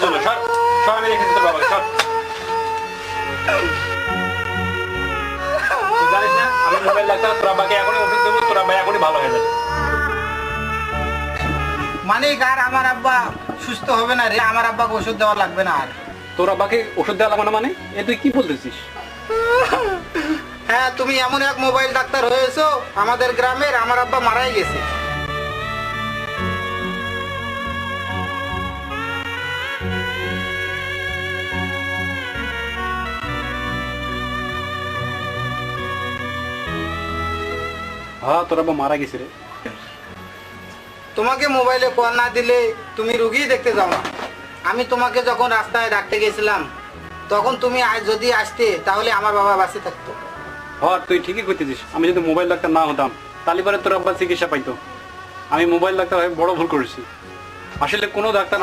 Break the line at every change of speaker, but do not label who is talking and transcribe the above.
জন্য সর সর, আমি রেখেছি তোর বাবাকে, সর। তুই জানিস না আমি মোবাইল ডাক্তার, তোর আব্বাকে এখনই ওষুধ দেবো, তোর আব্বা এখনই ভালো হয়ে যাবে।
মানিক, আর আমার আব্বা সুস্থ হবে না রে, আমার আব্বাকে ওষুধ দেওয়া লাগবে না আর।
তোর আব্বাকে ওষুধ দেওয়া লাগবে না মানে? এ তুই কি বলতেছিস?
হ্যাঁ, তুমি এমন এক মোবাইল ডাক্তার হয়েছো আমাদের গ্রামের, আমার আব্বা মারাই গেছে।
হ্যাঁ, তোর আব্বা মারা গেছে রে।
তোমাকে মোবাইলে কল না দিলে তুমি রুগী দেখতে যাও না। আমি তোমাকে যখন রাস্তায় ডাকতে গেছিলাম তখন তুমি যদি আসতে তাহলে আমার বাবা বাঁচে থাকতো।
হ্যাঁ, তুই ঠিকই করতেছিস। আমি যদি মোবাইল ডাক্তার না হতাম তাহলে পরে তোর আব্বা চিকিৎসা পাইতো। আমি মোবাইল ডাক্তার হয়ে বড় ভুল করেছি। আসলে কোনো ডাক্তার